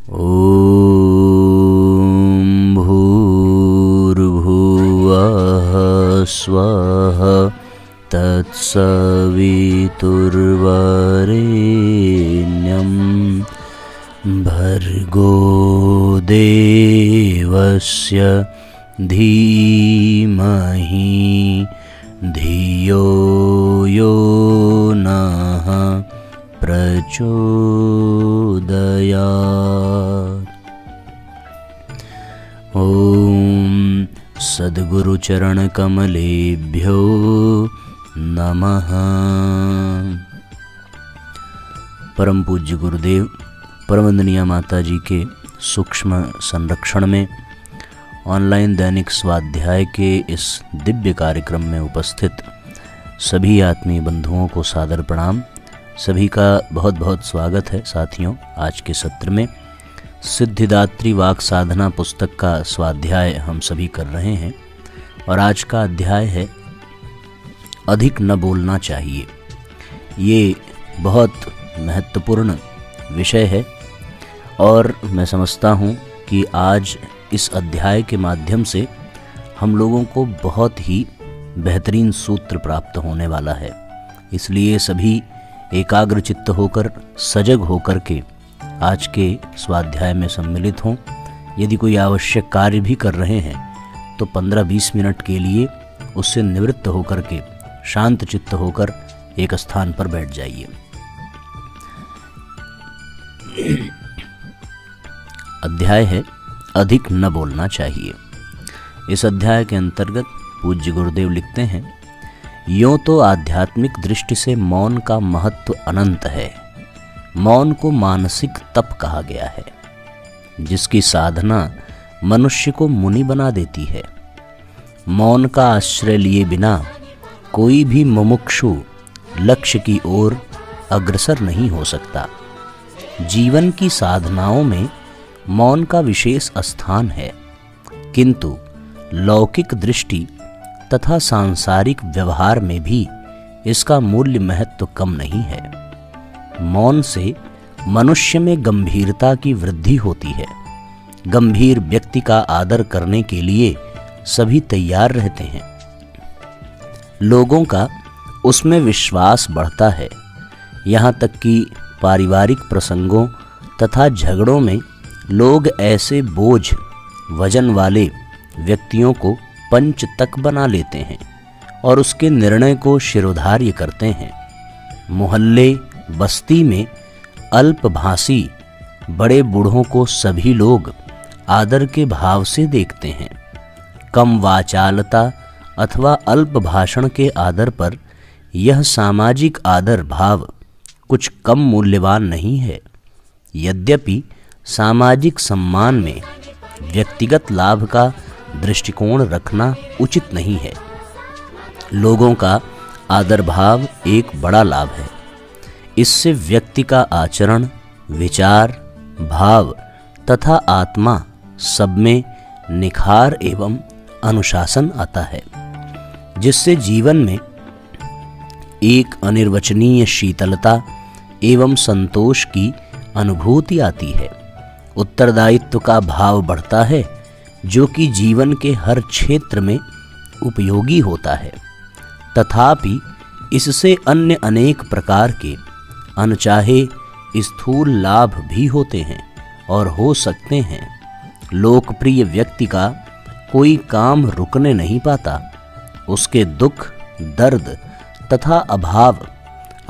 ॐ भूर्भुवः स्वः तत्सवितुर्वरेण्यं भर्गो देवस्य धीमहि धियो यो नः प्रचोदयात्। ॐ सद्गुरुचरणकमलेभ्यो नमः। परम पूज्य गुरुदेव परमवंदनीय माता जी के सूक्ष्म संरक्षण में ऑनलाइन दैनिक स्वाध्याय के इस दिव्य कार्यक्रम में उपस्थित सभी आत्मीय बंधुओं को सादर प्रणाम। सभी का बहुत बहुत स्वागत है। साथियों, आज के सत्र में सिद्धिदात्री वाक साधना पुस्तक का स्वाध्याय हम सभी कर रहे हैं और आज का अध्याय है अधिक न बोलना चाहिए। ये बहुत महत्वपूर्ण विषय है और मैं समझता हूँ कि आज इस अध्याय के माध्यम से हम लोगों को बहुत ही बेहतरीन सूत्र प्राप्त होने वाला है। इसलिए सभी एकाग्र चित्त होकर सजग होकर के आज के स्वाध्याय में सम्मिलित हों। यदि कोई आवश्यक कार्य भी कर रहे हैं तो 15-20 मिनट के लिए उससे निवृत्त होकर के शांत चित्त होकर एक स्थान पर बैठ जाइए। अध्याय है अधिक न बोलना चाहिए। इस अध्याय के अंतर्गत पूज्य गुरुदेव लिखते हैं, यूं तो आध्यात्मिक दृष्टि से मौन का महत्व अनंत है। मौन को मानसिक तप कहा गया है, जिसकी साधना मनुष्य को मुनि बना देती है। मौन का आश्रय लिए बिना कोई भी मुमुक्षु लक्ष्य की ओर अग्रसर नहीं हो सकता। जीवन की साधनाओं में मौन का विशेष स्थान है, किंतु लौकिक दृष्टि तथा सांसारिक व्यवहार में भी इसका मूल्य महत्व कम नहीं है। मौन से मनुष्य में गंभीरता की वृद्धि होती है। गंभीर व्यक्ति का आदर करने के लिए सभी तैयार रहते हैं। लोगों का उसमें विश्वास बढ़ता है। यहाँ तक कि पारिवारिक प्रसंगों तथा झगड़ों में लोग ऐसे बोझ वजन वाले व्यक्तियों को पंच तक बना लेते हैं और उसके निर्णय को शिरोधार्य करते हैं। मोहल्ले बस्ती में अल्पभाषी बड़े बूढ़ों को सभी लोग आदर के भाव से देखते हैं। कम वाचालता अथवा अल्प भाषण के आदर पर यह सामाजिक आदर भाव कुछ कम मूल्यवान नहीं है। यद्यपि सामाजिक सम्मान में व्यक्तिगत लाभ का दृष्टिकोण रखना उचित नहीं है। लोगों का आदर भाव एक बड़ा लाभ है। इससे व्यक्ति का आचरण, विचार, भाव तथा आत्मा सब में निखार एवं अनुशासन आता है, जिससे जीवन में एक अनिर्वचनीय शीतलता एवं संतोष की अनुभूति आती है। उत्तरदायित्व का भाव बढ़ता है, जो कि जीवन के हर क्षेत्र में उपयोगी होता है। तथापि इससे अन्य अनेक प्रकार के अनचाहे स्थूल लाभ भी होते हैं और हो सकते हैं। लोकप्रिय व्यक्ति का कोई काम रुकने नहीं पाता। उसके दुख, दर्द तथा अभाव,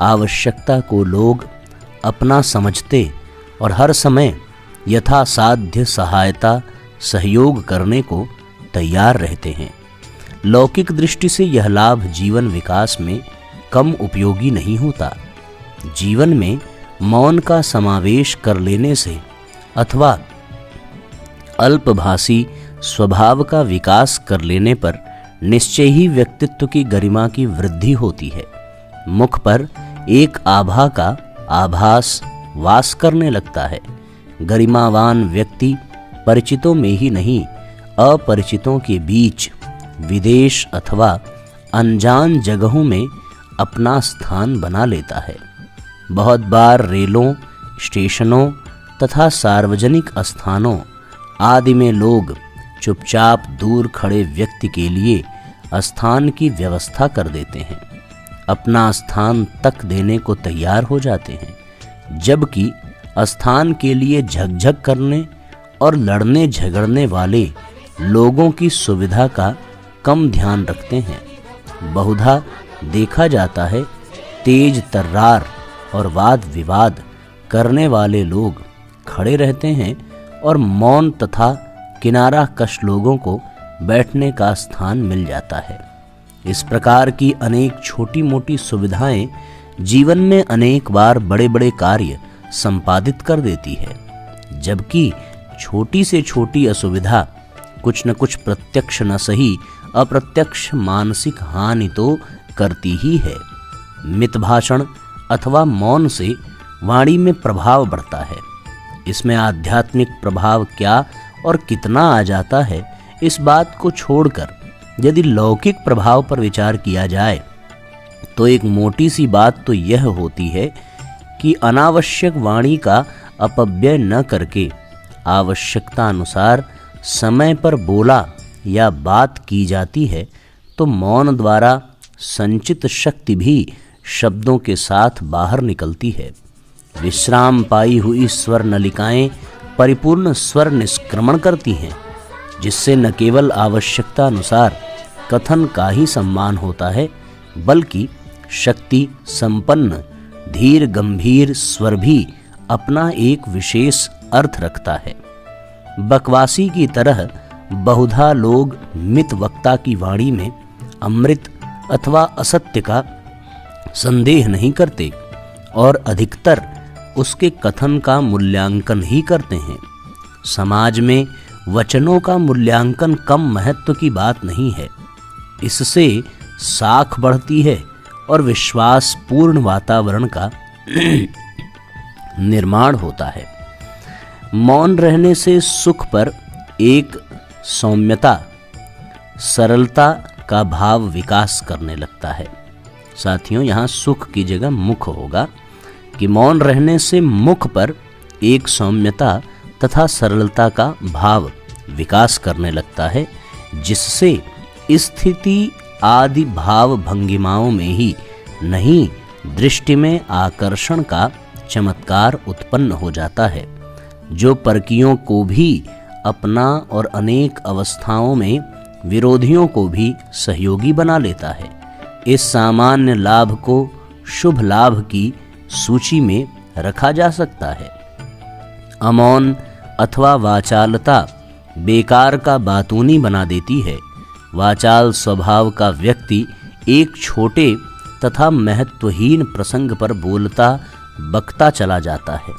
आवश्यकता को लोग अपना समझते और हर समय यथासाध्य सहायता सहयोग करने को तैयार रहते हैं। लौकिक दृष्टि से यह लाभ जीवन विकास में कम उपयोगी नहीं होता। जीवन में मौन का समावेश कर लेने से अथवा अल्पभाषी स्वभाव का विकास कर लेने पर निश्चय ही व्यक्तित्व की गरिमा की वृद्धि होती है। मुख पर एक आभा का आभास वास करने लगता है। गरिमावान व्यक्ति परिचितों में ही नहीं, अपरिचितों के बीच, विदेश अथवा अनजान जगहों में अपना स्थान बना लेता है। बहुत बार रेलों, स्टेशनों तथा सार्वजनिक स्थानों आदि में लोग चुपचाप दूर खड़े व्यक्ति के लिए स्थान की व्यवस्था कर देते हैं, अपना स्थान तक देने को तैयार हो जाते हैं, जबकि स्थान के लिए झकझक करने और लड़ने झगड़ने वाले लोगों की सुविधा का कम ध्यान रखते हैं। बहुधा देखा जाता है तेज तर्रार और वाद विवाद करने वाले लोग खड़े रहते हैं और मौन तथा किनारा कश लोगों को बैठने का स्थान मिल जाता है। इस प्रकार की अनेक छोटी मोटी सुविधाएं जीवन में अनेक बार बड़े बड़े कार्य संपादित कर देती है, जबकि छोटी से छोटी असुविधा कुछ न कुछ प्रत्यक्ष न सही अप्रत्यक्ष मानसिक हानि तो करती ही है। मितभाषण अथवा मौन से वाणी में प्रभाव बढ़ता है। इसमें आध्यात्मिक प्रभाव क्या और कितना आ जाता है, इस बात को छोड़कर यदि लौकिक प्रभाव पर विचार किया जाए तो एक मोटी सी बात तो यह होती है कि अनावश्यक वाणी का अपव्यय न करके आवश्यकता अनुसार समय पर बोला या बात की जाती है तो मौन द्वारा संचित शक्ति भी शब्दों के साथ बाहर निकलती है। विश्राम पाई हुई स्वर नलिकाएं परिपूर्ण स्वर निष्क्रमण करती हैं, जिससे न केवल आवश्यकता अनुसार कथन का ही सम्मान होता है, बल्कि शक्ति संपन्न धीर गंभीर स्वर भी अपना एक विशेष अर्थ रखता है। बकवासी की तरह बहुधा लोग मित वक्ता की वाणी में अमृत अथवा असत्य का संदेह नहीं करते और अधिकतर उसके कथन का मूल्यांकन ही करते हैं। समाज में वचनों का मूल्यांकन कम महत्व की बात नहीं है। इससे साख बढ़ती है और विश्वास पूर्ण वातावरण का निर्माण होता है। मौन रहने से सुख पर एक सौम्यता सरलता का भाव विकास करने लगता है। साथियों, यहाँ सुख की जगह मुख होगा कि मौन रहने से मुख पर एक सौम्यता तथा सरलता का भाव विकास करने लगता है, जिससे स्थिति आदि भाव भंगिमाओं में ही नहीं दृष्टि में आकर्षण का चमत्कार उत्पन्न हो जाता है, जो परकियों को भी अपना और अनेक अवस्थाओं में विरोधियों को भी सहयोगी बना लेता है। इस सामान्य लाभ को शुभ लाभ की सूची में रखा जा सकता है। अमौन अथवा वाचालता बेकार का बातूनी बना देती है। वाचाल स्वभाव का व्यक्ति एक छोटे तथा महत्वहीन प्रसंग पर बोलता बकता चला जाता है,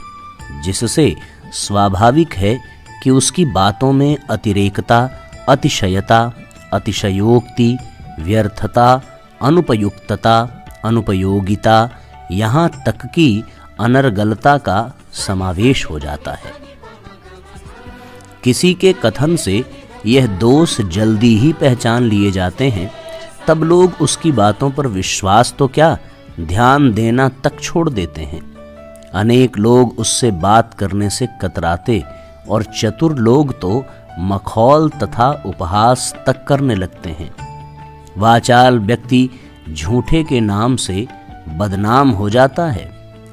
जिससे स्वाभाविक है कि उसकी बातों में अतिरेकता, अतिशयता, अतिशयोक्ति, व्यर्थता, अनुपयुक्तता, अनुपयोगिता, यहाँ तक कि अनर्गलता का समावेश हो जाता है। किसी के कथन से यह दोष जल्दी ही पहचान लिए जाते हैं, तब लोग उसकी बातों पर विश्वास तो क्या, ध्यान देना तक छोड़ देते हैं। अनेक लोग उससे बात करने से कतराते और चतुर लोग तो मखौल तथा उपहास तक करने लगते हैं। वाचाल व्यक्ति झूठे के नाम से बदनाम हो जाता है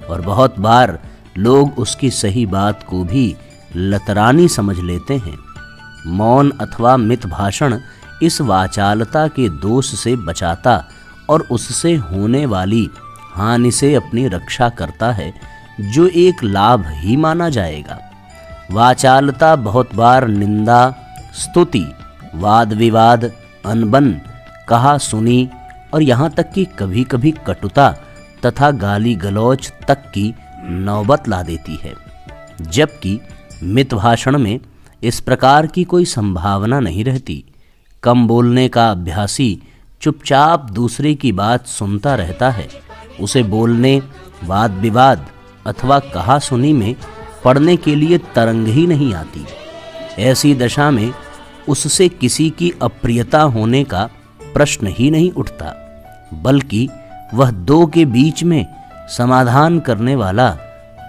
और बहुत बार लोग उसकी सही बात को भी लतरानी समझ लेते हैं। मौन अथवा मित भाषण इस वाचालता के दोष से बचाता और उससे होने वाली हानि से अपनी रक्षा करता है, जो एक लाभ ही माना जाएगा। वाचालता बहुत बार निंदा, स्तुति, वाद विवाद, अनबन, कहा सुनी और यहाँ तक कि कभी कभी कटुता तथा गाली गलौज तक की नौबत ला देती है, जबकि मित भाषण में इस प्रकार की कोई संभावना नहीं रहती। कम बोलने का अभ्यासी चुपचाप दूसरे की बात सुनता रहता है। उसे बोलने, वाद विवाद अथवा कहा सुनी में पढ़ने के लिए तरंग ही नहीं आती। ऐसी दशा में उससे किसी की अप्रियता होने का प्रश्न ही नहीं उठता, बल्कि वह दो के बीच में समाधान करने वाला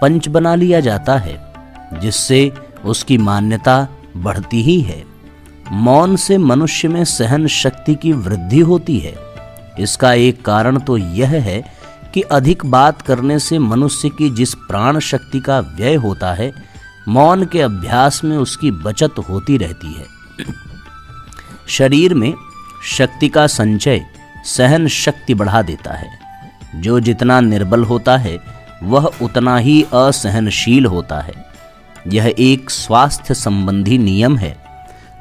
पंच बना लिया जाता है, जिससे उसकी मान्यता बढ़ती ही है। मौन से मनुष्य में सहन शक्ति की वृद्धि होती है। इसका एक कारण तो यह है कि अधिक बात करने से मनुष्य की जिस प्राण शक्ति का व्यय होता है, मौन के अभ्यास में उसकी बचत होती रहती है। शरीर में शक्ति का संचय सहन शक्ति बढ़ा देता है। जो जितना निर्बल होता है वह उतना ही असहनशील होता है। यह एक स्वास्थ्य संबंधी नियम है।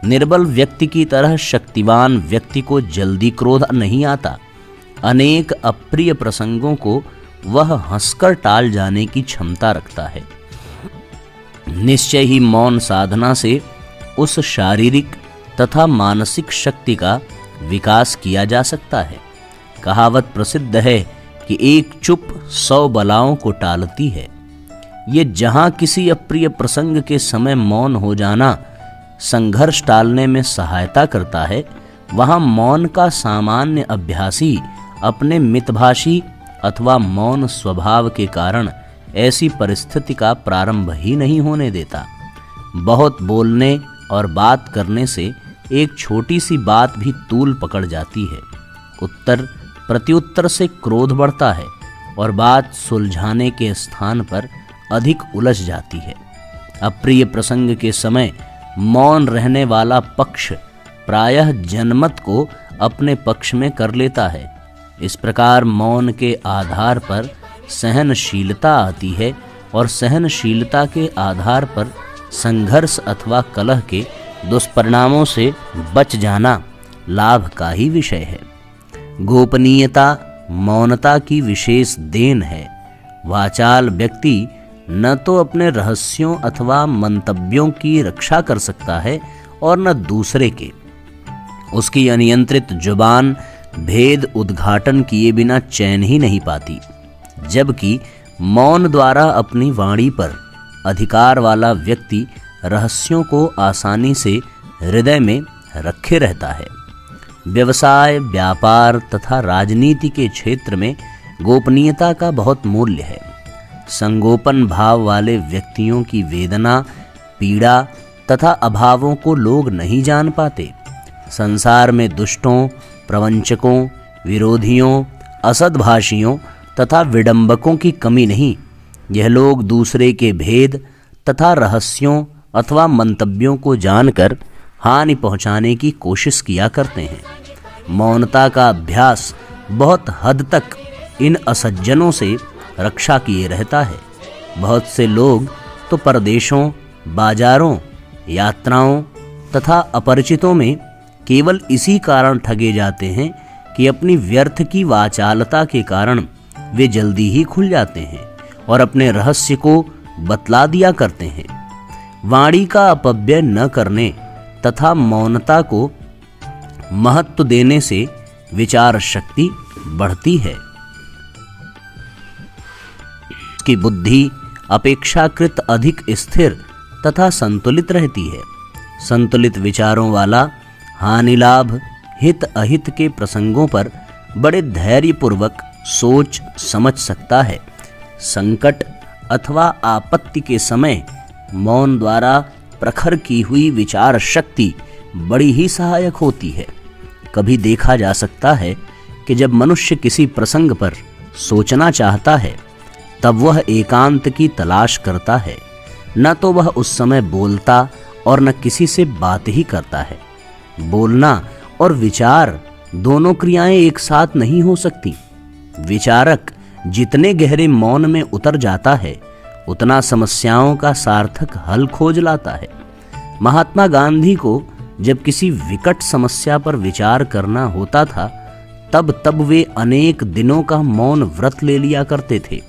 निर्बल व्यक्ति की तरह शक्तिवान व्यक्ति को जल्दी क्रोध नहीं आता। अनेक अप्रिय प्रसंगों को वह हंसकर टाल जाने की क्षमता रखता है। निश्चय ही मौन साधना से उस शारीरिक तथा मानसिक शक्ति का विकास किया जा सकता है। कहावत प्रसिद्ध है कि एक चुप 100 बलाओं को टालती है। ये जहां किसी अप्रिय प्रसंग के समय मौन हो जाना संघर्ष टालने में सहायता करता है, वहां मौन का सामान्य अभ्यासी अपने मितभाषी अथवा मौन स्वभाव के कारण ऐसी परिस्थिति का प्रारंभ ही नहीं होने देता। बहुत बोलने और बात करने से एक छोटी सी बात भी तूल पकड़ जाती है। उत्तर प्रत्युत्तर से क्रोध बढ़ता है और बात सुलझाने के स्थान पर अधिक उलझ जाती है। अप्रिय प्रसंग के समय मौन रहने वाला पक्ष प्रायः जनमत को अपने पक्ष में कर लेता है। इस प्रकार मौन के आधार पर सहनशीलता आती है और सहनशीलता के आधार पर संघर्ष अथवा कलह के दुष्परिणामों से बच जाना लाभ का ही विषय है। गोपनीयता मौनता की विशेष देन है। वाचाल व्यक्ति न तो अपने रहस्यों अथवा मंतव्यों की रक्षा कर सकता है और न दूसरे के। उसकी अनियंत्रित जुबान भेद उद्घाटन किए बिना चैन ही नहीं पाती, जबकि मौन द्वारा अपनी वाणी पर अधिकार वाला व्यक्ति रहस्यों को आसानी से हृदय में रखे रहता है। व्यवसाय, व्यापार तथा राजनीति के क्षेत्र में गोपनीयता का बहुत मूल्य है। संगोपन भाव वाले व्यक्तियों की वेदना, पीड़ा तथा अभावों को लोग नहीं जान पाते। संसार में दुष्टों, प्रवंचकों, विरोधियों, असद्भाषियों तथा विडंबकों की कमी नहीं। यह लोग दूसरे के भेद तथा रहस्यों अथवा मंतव्यों को जानकर हानि पहुंचाने की कोशिश किया करते हैं। मौनता का अभ्यास बहुत हद तक इन असज्जनों से रक्षा किए रहता है। बहुत से लोग तो परदेशों, बाजारों, यात्राओं तथा अपरिचितों में केवल इसी कारण ठगे जाते हैं कि अपनी व्यर्थ की वाचालता के कारण वे जल्दी ही खुल जाते हैं और अपने रहस्य को बतला दिया करते हैं। वाणी का अपव्यय न करने तथा मौनता को महत्व देने से विचार शक्ति बढ़ती है। की बुद्धि अपेक्षाकृत अधिक स्थिर तथा संतुलित रहती है। संतुलित विचारों वाला हानि लाभ, हित अहित के प्रसंगों पर बड़े धैर्यपूर्वक सोच समझ सकता है। संकट अथवा आपत्ति के समय मौन द्वारा प्रखर की हुई विचार शक्ति बड़ी ही सहायक होती है। कभी देखा जा सकता है कि जब मनुष्य किसी प्रसंग पर सोचना चाहता है तब वह एकांत की तलाश करता है। न तो वह उस समय बोलता और न किसी से बात ही करता है। बोलना और विचार दोनों क्रियाएं एक साथ नहीं हो सकती। विचारक जितने गहरे मौन में उतर जाता है उतना समस्याओं का सार्थक हल खोज लाता है। महात्मा गांधी को जब किसी विकट समस्या पर विचार करना होता था तब वे अनेक दिनों का मौन व्रत ले लिया करते थे।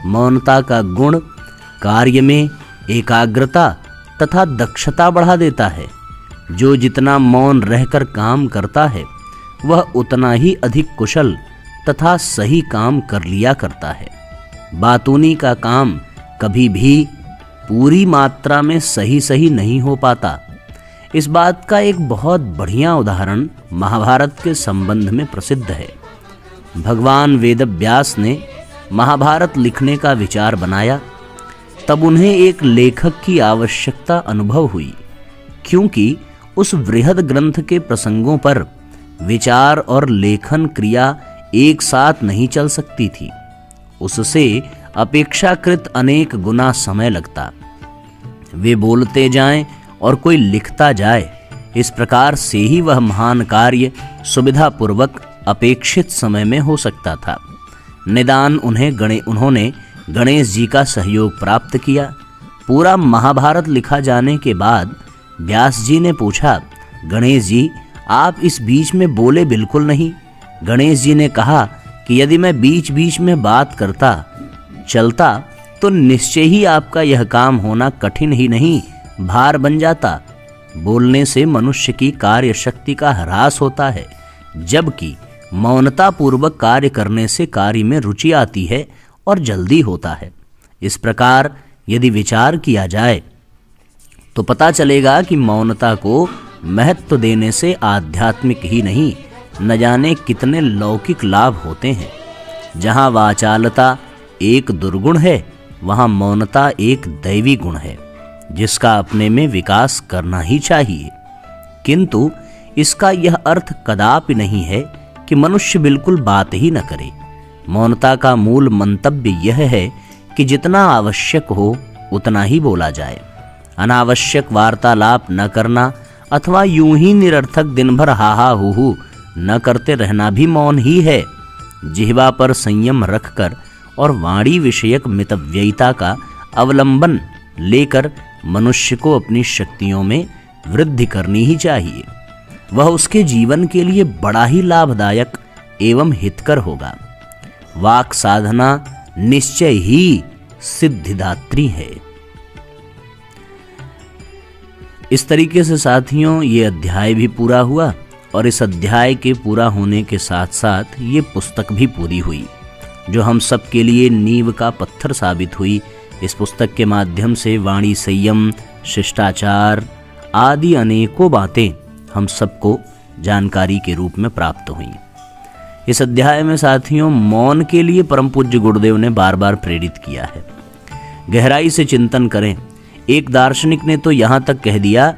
मौनता का गुण कार्य में एकाग्रता तथा दक्षता बढ़ा देता है। जो जितना मौन रहकर काम करता है वह उतना ही अधिक कुशल तथा सही काम कर लिया करता है। बातूनी का काम कभी भी पूरी मात्रा में सही नहीं हो पाता। इस बात का एक बहुत बढ़िया उदाहरण महाभारत के संबंध में प्रसिद्ध है। भगवान वेदव्यास ने महाभारत लिखने का विचार बनाया। तब उन्हें एक लेखक की आवश्यकता अनुभव हुई, क्योंकि उस बृहद ग्रंथ के प्रसंगों पर विचार और लेखन क्रिया एक साथ नहीं चल सकती थी। उससे अपेक्षाकृत अनेक गुना समय लगता। वे बोलते जाएं और कोई लिखता जाए, इस प्रकार से ही वह महान कार्य सुविधापूर्वक अपेक्षित समय में हो सकता था। निदान उन्होंने गणेश जी का सहयोग प्राप्त किया। पूरा महाभारत लिखा जाने के बाद व्यास जी ने पूछा, गणेश जी आप इस बीच में बोले बिल्कुल नहीं। गणेश जी ने कहा कि यदि मैं बीच बीच में बात करता चलता तो निश्चय ही आपका यह काम होना कठिन ही नहीं, भार बन जाता। बोलने से मनुष्य की कार्य शक्ति का ह्रास होता है, जबकि मौनता पूर्वक कार्य करने से कार्य में रुचि आती है और जल्दी होता है। इस प्रकार यदि विचार किया जाए तो पता चलेगा कि मौनता को महत्व देने से आध्यात्मिक ही नहीं, न जाने कितने लौकिक लाभ होते हैं। जहाँ वाचालता एक दुर्गुण है, वहाँ मौनता एक दैवी गुण है, जिसका अपने में विकास करना ही चाहिए। किंतु इसका यह अर्थ कदापि नहीं है कि मनुष्य बिल्कुल बात ही न करे। मौनता का मूल मंतव्य यह है कि जितना आवश्यक हो उतना ही बोला जाए। अनावश्यक वार्तालाप न करना अथवा यूं ही निरर्थक दिन भर हाहा हूहू न करते रहना भी मौन ही है। जिह्वा पर संयम रखकर और वाणी विषयक मितव्ययिता का अवलंबन लेकर मनुष्य को अपनी शक्तियों में वृद्धि करनी ही चाहिए। वह उसके जीवन के लिए बड़ा ही लाभदायक एवं हितकर होगा। वाक साधना निश्चय ही सिद्धिदात्री है। इस तरीके से साथियों ये अध्याय भी पूरा हुआ और इस अध्याय के पूरा होने के साथ साथ ये पुस्तक भी पूरी हुई, जो हम सब के लिए नींव का पत्थर साबित हुई। इस पुस्तक के माध्यम से वाणी संयम, शिष्टाचार आदि अनेकों बातें हम सबको जानकारी के रूप में प्राप्त हुई। इस अध्याय में साथियों मौन के लिए परम पूज्य गुरुदेव ने बार बार प्रेरित किया है। गहराई से चिंतन करें। एक दार्शनिक ने तो यहाँ तक कह दिया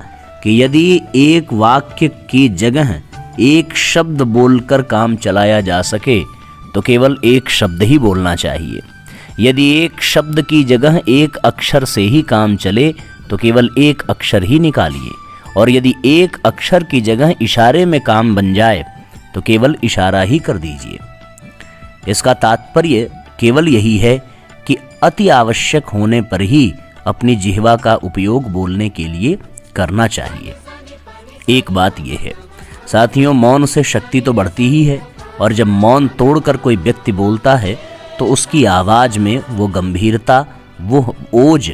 कि यदि एक वाक्य की जगह एक शब्द बोलकर काम चलाया जा सके तो केवल एक शब्द ही बोलना चाहिए। यदि एक शब्द की जगह एक अक्षर से ही काम चले तो केवल एक अक्षर ही निकालिए, और यदि एक अक्षर की जगह इशारे में काम बन जाए तो केवल इशारा ही कर दीजिए। इसका तात्पर्य केवल यही है कि अति आवश्यक होने पर ही अपनी जिह्वा का उपयोग बोलने के लिए करना चाहिए। एक बात यह है साथियों, मौन से शक्ति तो बढ़ती ही है, और जब मौन तोड़कर कोई व्यक्ति बोलता है तो उसकी आवाज में वो गंभीरता, वो ओज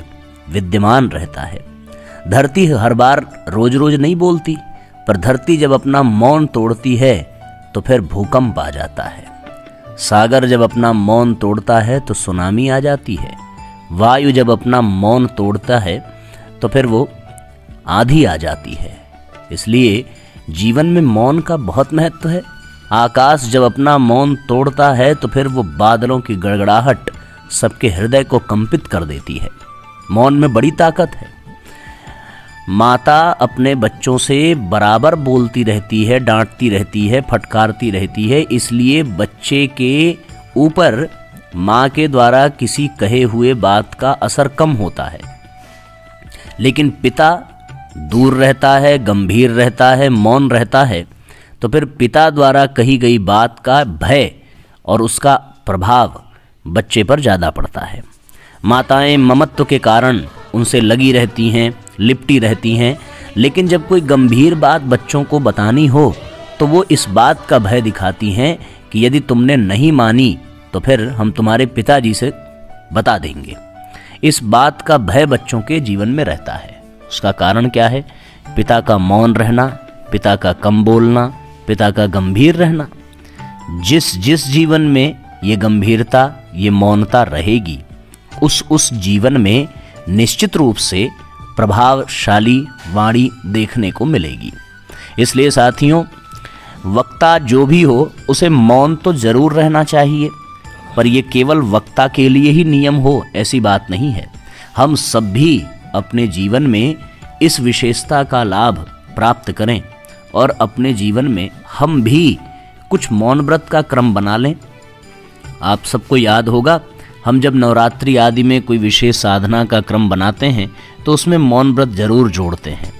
विद्यमान रहता है। धरती हर बार रोज रोज नहीं बोलती, पर धरती जब अपना मौन तोड़ती है तो फिर भूकंप आ जाता है। सागर जब अपना मौन तोड़ता है तो सुनामी आ जाती है। वायु जब अपना मौन तोड़ता है तो फिर वो आंधी आ जाती है। इसलिए जीवन में मौन का बहुत महत्व है। आकाश जब अपना मौन तोड़ता है तो फिर वो बादलों की गड़गड़ाहट सबके हृदय को कंपित कर देती है। मौन में बड़ी ताकत है। माता अपने बच्चों से बराबर बोलती रहती है, डांटती रहती है, फटकारती रहती है, इसलिए बच्चे के ऊपर माँ के द्वारा किसी कहे हुए बात का असर कम होता है। लेकिन पिता दूर रहता है, गंभीर रहता है, मौन रहता है, तो फिर पिता द्वारा कही गई बात का भय और उसका प्रभाव बच्चे पर ज़्यादा पड़ता है। माताएं ममत्व के कारण उनसे लगी रहती हैं, लिपटी रहती हैं, लेकिन जब कोई गंभीर बात बच्चों को बतानी हो तो वो इस बात का भय दिखाती हैं कि यदि तुमने नहीं मानी तो फिर हम तुम्हारे पिताजी से बता देंगे। इस बात का भय बच्चों के जीवन में रहता है। उसका कारण क्या है? पिता का मौन रहना, पिता का कम बोलना, पिता का गंभीर रहना। जिस जीवन में ये गंभीरता, ये मौनता रहेगी, उस जीवन में निश्चित रूप से प्रभावशाली वाणी देखने को मिलेगी। इसलिए साथियों, वक्ता जो भी हो उसे मौन तो जरूर रहना चाहिए, पर यह केवल वक्ता के लिए ही नियम हो ऐसी बात नहीं है। हम सब भी अपने जीवन में इस विशेषता का लाभ प्राप्त करें और अपने जीवन में हम भी कुछ मौन व्रत का क्रम बना लें। आप सबको याद होगा, हम जब नवरात्रि आदि में कोई विशेष साधना का क्रम बनाते हैं तो उसमें मौन व्रत जरूर जोड़ते हैं।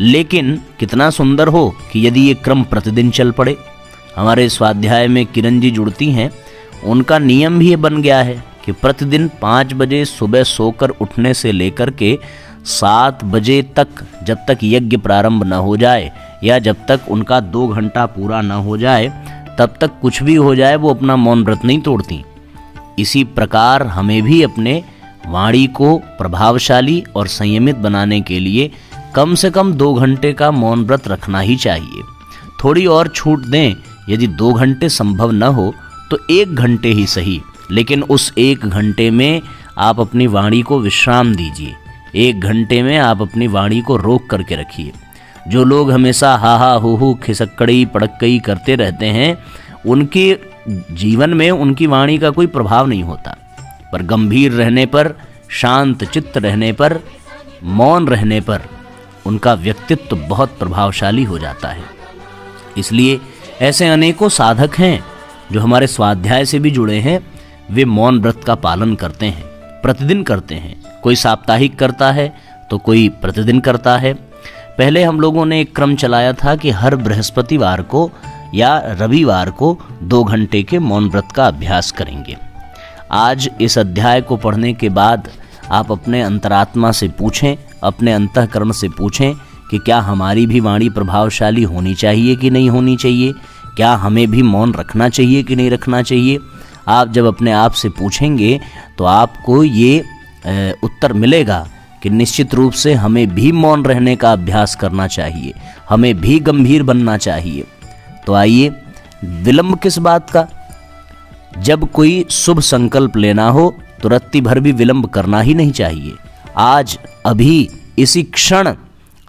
लेकिन कितना सुंदर हो कि यदि ये क्रम प्रतिदिन चल पड़े। हमारे स्वाध्याय में किरण जी जुड़ती हैं, उनका नियम भी ये बन गया है कि प्रतिदिन 5 बजे सुबह सोकर उठने से लेकर के 7 बजे तक, जब तक यज्ञ प्रारंभ न हो जाए या जब तक उनका 2 घंटा पूरा न हो जाए, तब तक कुछ भी हो जाए वो अपना मौन व्रत नहीं तोड़ती। इसी प्रकार हमें भी अपने वाणी को प्रभावशाली और संयमित बनाने के लिए कम से कम 2 घंटे का मौन व्रत रखना ही चाहिए। थोड़ी और छूट दें, यदि 2 घंटे संभव न हो तो 1 घंटे ही सही, लेकिन उस 1 घंटे में आप अपनी वाणी को विश्राम दीजिए। 1 घंटे में आप अपनी वाणी को रोक करके रखिए। जो लोग हमेशा हा हा हु हु खिसक्कड़ी पड़क्कई करते रहते हैं, उनके जीवन में उनकी वाणी का कोई प्रभाव नहीं होता। पर गंभीर रहने पर, शांत चित्त रहने पर, मौन रहने पर उनका व्यक्तित्व बहुत प्रभावशाली हो जाता है। इसलिए ऐसे अनेकों साधक हैं जो हमारे स्वाध्याय से भी जुड़े हैं। वे मौन व्रत का पालन करते हैं, प्रतिदिन करते हैं। कोई साप्ताहिक करता है तो कोई प्रतिदिन करता है। पहले हम लोगों ने एक क्रम चलाया था कि हर बृहस्पतिवार को या रविवार को 2 घंटे के मौन व्रत का अभ्यास करेंगे। आज इस अध्याय को पढ़ने के बाद आप अपने अंतरात्मा से पूछें, अपने अंतःकरण से पूछें कि क्या हमारी भी वाणी प्रभावशाली होनी चाहिए कि नहीं होनी चाहिए, क्या हमें भी मौन रखना चाहिए कि नहीं रखना चाहिए। आप जब अपने आप से पूछेंगे तो आपको ये उत्तर मिलेगा कि निश्चित रूप से हमें भी मौन रहने का अभ्यास करना चाहिए, हमें भी गंभीर बनना चाहिए। तो आइए, विलंब किस बात का। जब कोई शुभ संकल्प लेना हो तो रत्ती भर भी विलंब करना ही नहीं चाहिए। आज अभी इसी क्षण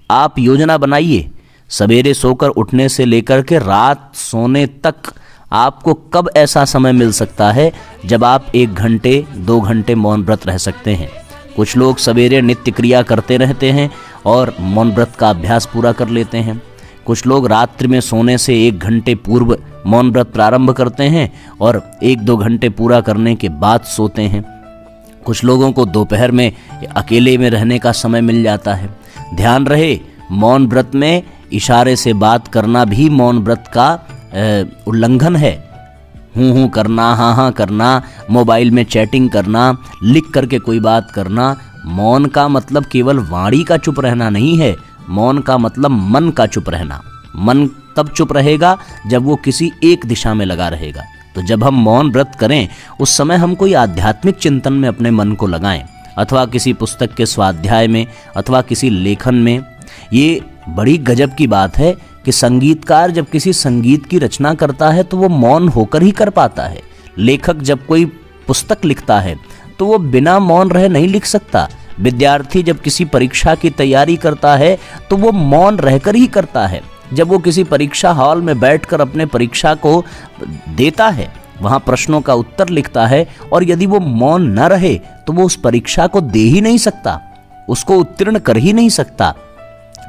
आप योजना बनाइए। सवेरे सोकर उठने से लेकर के रात सोने तक आपको कब ऐसा समय मिल सकता है जब आप 1 घंटे 2 घंटे मौन व्रत रह सकते हैं। कुछ लोग सवेरे नित्य क्रिया करते रहते हैं और मौन व्रत का अभ्यास पूरा कर लेते हैं। कुछ लोग रात्रि में सोने से 1 घंटे पूर्व मौन व्रत प्रारंभ करते हैं और 1-2 घंटे पूरा करने के बाद सोते हैं। कुछ लोगों को दोपहर में अकेले में रहने का समय मिल जाता है। ध्यान रहे, मौन व्रत में इशारे से बात करना भी मौन व्रत का उल्लंघन है। हूँ करना, हाँ करना, मोबाइल में चैटिंग करना, लिख करके कोई बात करना। मौन का मतलब केवल वाणी का चुप रहना नहीं है। मौन का मतलब मन का चुप रहना। मन तब चुप रहेगा जब वो किसी एक दिशा में लगा रहेगा। तो जब हम मौन व्रत करें उस समय हम कोई आध्यात्मिक चिंतन में अपने मन को लगाएं, अथवा किसी पुस्तक के स्वाध्याय में, अथवा किसी लेखन में। ये बड़ी गजब की बात है कि संगीतकार जब किसी संगीत की रचना करता है तो वो मौन होकर ही कर पाता है। लेखक जब कोई पुस्तक लिखता है तो वो बिना मौन रहे नहीं लिख सकता। विद्यार्थी जब किसी परीक्षा की तैयारी करता है तो वो मौन रहकर ही करता है। जब वो किसी परीक्षा हॉल में बैठकर अपने परीक्षा को देता है, वहाँ प्रश्नों का उत्तर लिखता है, और यदि वो मौन न रहे तो वो उस परीक्षा को दे ही नहीं सकता, उसको उत्तीर्ण कर ही नहीं सकता।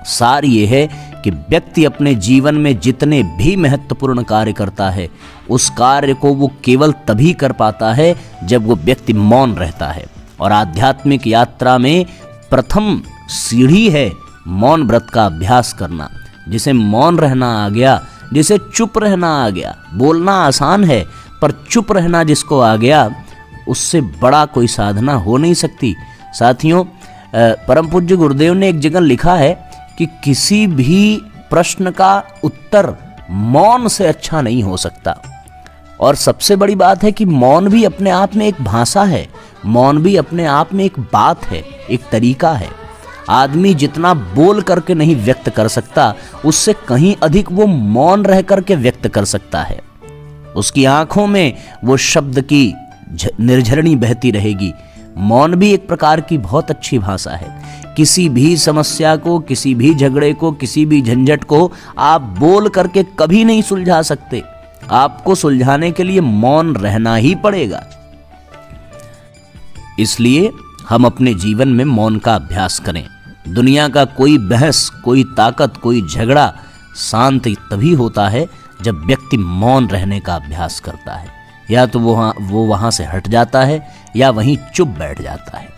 सार ये है कि व्यक्ति अपने जीवन में जितने भी महत्वपूर्ण कार्य करता है उस कार्य को वो केवल तभी कर पाता है जब वो व्यक्ति मौन रहता है। और आध्यात्मिक यात्रा में प्रथम सीढ़ी है मौन व्रत का अभ्यास करना। जिसे मौन रहना आ गया, जिसे चुप रहना आ गया, बोलना आसान है पर चुप रहना जिसको आ गया, उससे बड़ा कोई साधना हो नहीं सकती। साथियों, परम पूज्य गुरुदेव ने एक जगह लिखा है कि किसी भी प्रश्न का उत्तर मौन से अच्छा नहीं हो सकता। और सबसे बड़ी बात है कि मौन भी अपने आप में एक भाषा है, मौन भी अपने आप में एक बात है, एक तरीका है। आदमी जितना बोल करके नहीं व्यक्त कर सकता, उससे कहीं अधिक वो मौन रह करके व्यक्त कर सकता है। उसकी आंखों में वो शब्द की निर्झरणी बहती रहेगी। मौन भी एक प्रकार की बहुत अच्छी भाषा है। किसी भी समस्या को, किसी भी झगड़े को, किसी भी झंझट को आप बोल करके कभी नहीं सुलझा सकते। आपको सुलझाने के लिए मौन रहना ही पड़ेगा। इसलिए हम अपने जीवन में मौन का अभ्यास करें। दुनिया का कोई बहस, कोई ताकत, कोई झगड़ा शांत तभी होता है जब व्यक्ति मौन रहने का अभ्यास करता है। या तो वो वहाँ से हट जाता है या वहीं चुप बैठ जाता है।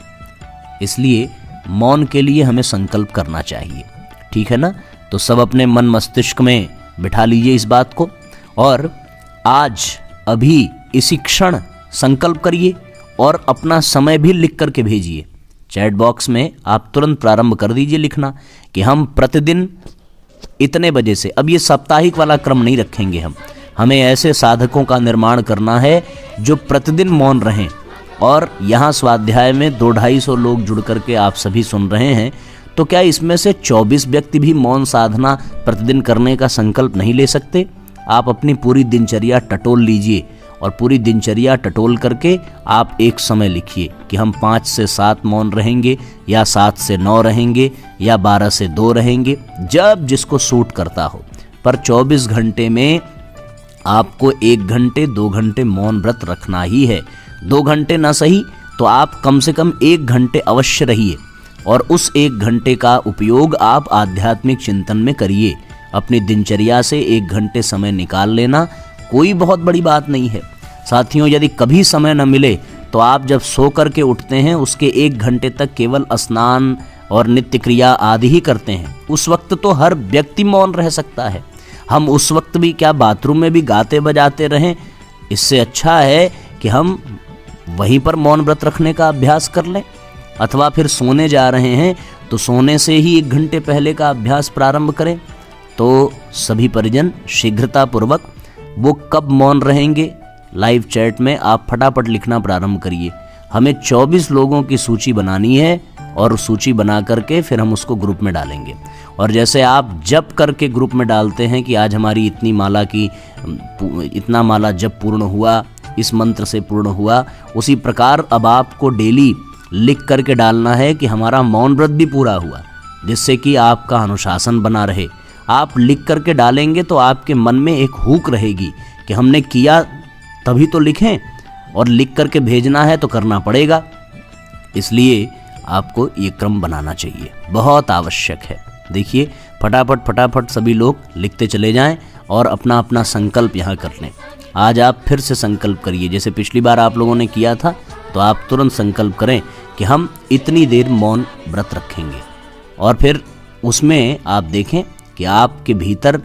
इसलिए मौन के लिए हमें संकल्प करना चाहिए, ठीक है ना। तो सब अपने मन मस्तिष्क में बिठा लीजिए इस बात को, और आज अभी इसी क्षण संकल्प करिए और अपना समय भी लिख करके भेजिए। चैट बॉक्स में आप तुरंत प्रारंभ कर दीजिए लिखना कि हम प्रतिदिन इतने बजे से, अब ये साप्ताहिक वाला क्रम नहीं रखेंगे हमें ऐसे साधकों का निर्माण करना है जो प्रतिदिन मौन रहें। और यहाँ स्वाध्याय में 200-250 लोग जुड़ करके आप सभी सुन रहे हैं, तो क्या इसमें से 24 व्यक्ति भी मौन साधना प्रतिदिन करने का संकल्प नहीं ले सकते? आप अपनी पूरी दिनचर्या टटोल लीजिए और पूरी दिनचर्या टटोल करके आप एक समय लिखिए कि हम 5 से 7 मौन रहेंगे, या 7 से 9 रहेंगे, या 12 से 2 रहेंगे, जब जिसको सूट करता हो। पर 24 घंटे में आपको 1 घंटे 2 घंटे मौन व्रत रखना ही है। 2 घंटे ना सही तो आप कम से कम 1 घंटे अवश्य रहिए, और उस 1 घंटे का उपयोग आप आध्यात्मिक चिंतन में करिए। अपनी दिनचर्या से 1 घंटे समय निकाल लेना कोई बहुत बड़ी बात नहीं है। साथियों, यदि कभी समय न मिले तो आप जब सो करके उठते हैं उसके 1 घंटे तक केवल स्नान और नित्य क्रिया आदि ही करते हैं। उस वक्त तो हर व्यक्ति मौन रह सकता है। हम उस वक्त भी क्या बाथरूम में भी गाते बजाते रहें? इससे अच्छा है कि हम वहीं पर मौन व्रत रखने का अभ्यास कर लें। अथवा फिर सोने जा रहे हैं तो सोने से ही 1 घंटे पहले का अभ्यास प्रारंभ करें। तो सभी परिजन शीघ्रतापूर्वक वो कब मौन रहेंगे, लाइव चैट में आप फटाफट लिखना प्रारंभ करिए। हमें 24 लोगों की सूची बनानी है, और सूची बना करके फिर हम उसको ग्रुप में डालेंगे। और जैसे आप जप करके ग्रुप में डालते हैं कि आज हमारी इतनी माला की इतना माला जप पूर्ण हुआ, इस मंत्र से पूर्ण हुआ, उसी प्रकार अब आपको डेली लिख करके डालना है कि हमारा मौन व्रत भी पूरा हुआ, जिससे कि आपका अनुशासन बना रहे। आप लिख करके डालेंगे तो आपके मन में एक हुक रहेगी कि हमने किया, तभी तो लिखें, और लिख करके भेजना है तो करना पड़ेगा। इसलिए आपको ये क्रम बनाना चाहिए, बहुत आवश्यक है। देखिए फटाफट सभी लोग लिखते चले जाएं और अपना अपना संकल्प यहाँ कर लें। आज आप फिर से संकल्प करिए, जैसे पिछली बार आप लोगों ने किया था, तो आप तुरंत संकल्प करें कि हम इतनी देर मौन व्रत रखेंगे। और फिर उसमें आप देखें कि आपके भीतर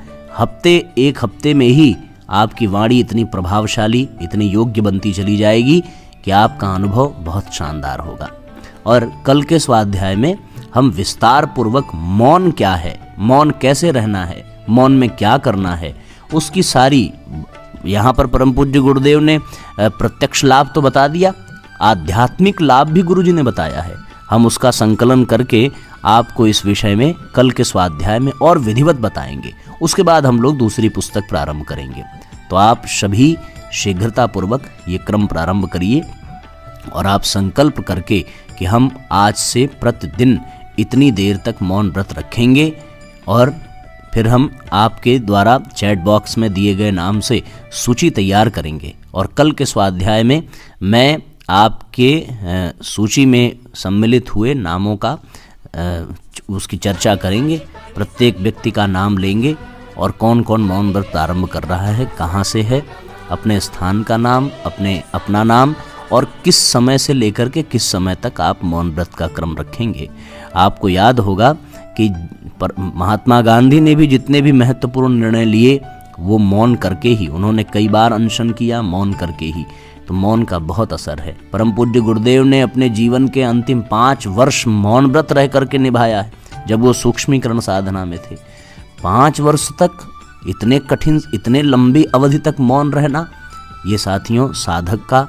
एक हफ्ते में ही आपकी वाणी इतनी प्रभावशाली, इतनी योग्य बनती चली जाएगी कि आपका अनुभव बहुत शानदार होगा। और कल के स्वाध्याय में हम विस्तार पूर्वक मौन क्या है, मौन कैसे रहना है, मौन में क्या करना है, उसकी सारी यहाँ पर परम पूज्य गुरुदेव ने प्रत्यक्ष लाभ तो बता दिया, आध्यात्मिक लाभ भी गुरुजी ने बताया है। हम उसका संकलन करके आपको इस विषय में कल के स्वाध्याय में और विधिवत बताएंगे। उसके बाद हम लोग दूसरी पुस्तक प्रारंभ करेंगे। तो आप सभी शीघ्रतापूर्वक ये क्रम प्रारंभ करिए, और आप संकल्प करके कि हम आज से प्रतिदिन इतनी देर तक मौन व्रत रखेंगे। और फिर हम आपके द्वारा चैट बॉक्स में दिए गए नाम से सूची तैयार करेंगे, और कल के स्वाध्याय में मैं आपके सूची में सम्मिलित हुए नामों का उसकी चर्चा करेंगे। प्रत्येक व्यक्ति का नाम लेंगे और कौन कौन मौन व्रत आरंभ कर रहा है, कहाँ से है, अपने स्थान का नाम, अपना नाम, और किस समय से लेकर के किस समय तक आप मौन व्रत का क्रम रखेंगे। आपको याद होगा कि महात्मा गांधी ने भी जितने भी महत्वपूर्ण निर्णय लिए वो मौन करके ही, उन्होंने कई बार अनशन किया मौन करके ही। तो मौन का बहुत असर है। परम पूज्य गुरुदेव ने अपने जीवन के अंतिम 5 वर्ष मौन व्रत रह करके निभाया है, जब वो सूक्ष्मीकरण साधना में थे। 5 वर्ष तक इतने कठिन, इतने लंबी अवधि तक मौन रहना, ये साथियों साधक का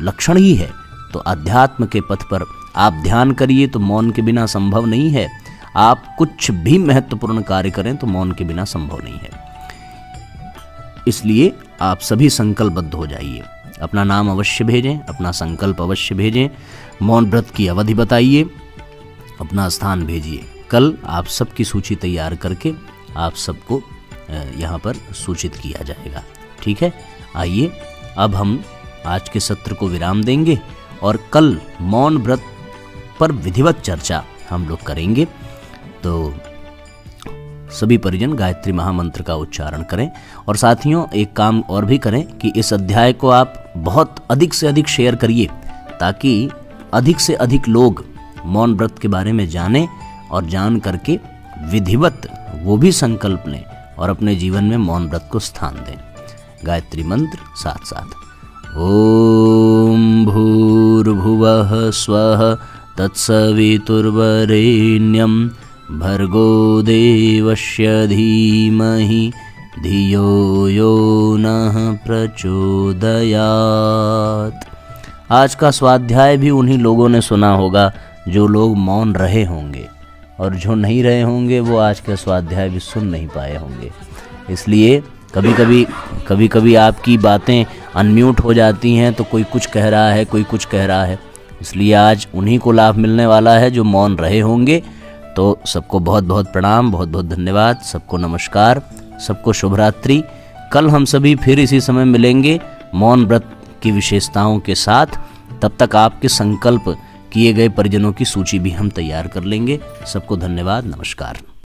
लक्षण ही है। तो अध्यात्म के पथ पर आप ध्यान करिए तो मौन के बिना संभव नहीं है। आप कुछ भी महत्वपूर्ण कार्य करें तो मौन के बिना संभव नहीं है। इसलिए आप सभी संकल्पबद्ध हो जाइए, अपना नाम अवश्य भेजें, अपना संकल्प अवश्य भेजें, मौन व्रत की अवधि बताइए, अपना स्थान भेजिए। कल आप सबकी सूची तैयार करके आप सबको यहाँ पर सूचित किया जाएगा। ठीक है, आइए अब हम आज के सत्र को विराम देंगे और कल मौन व्रत पर विधिवत चर्चा हम लोग करेंगे। तो सभी परिजन गायत्री महामंत्र का उच्चारण करें और साथियों एक काम और भी करें कि इस अध्याय को आप बहुत अधिक से अधिक शेयर करिए, ताकि अधिक से अधिक लोग मौन व्रत के बारे में जानें और जान करके विधिवत वो भी संकल्प लें और अपने जीवन में मौन व्रत को स्थान दें। गायत्री मंत्र साथ साथ। ओम भूर्भुवः स्वः तत्सवितुर्वरेण्यं भर्गो देवस्य धीमहि धियो यो नः प्रचोदयात्। आज का स्वाध्याय भी उन्हीं लोगों ने सुना होगा जो लोग मौन रहे होंगे, और जो नहीं रहे होंगे वो आज का स्वाध्याय भी सुन नहीं पाए होंगे। इसलिए कभी कभी आपकी बातें अनम्यूट हो जाती हैं, तो कोई कुछ कह रहा है, कोई कुछ कह रहा है। इसलिए आज उन्हीं को लाभ मिलने वाला है जो मौन रहे होंगे। तो सबको बहुत बहुत प्रणाम, बहुत बहुत धन्यवाद, सबको नमस्कार, सबको शुभ रात्रि। कल हम सभी फिर इसी समय मिलेंगे मौन व्रत की विशेषताओं के साथ। तब तक आपके संकल्प किए गए परिजनों की सूची भी हम तैयार कर लेंगे। सबको धन्यवाद, नमस्कार।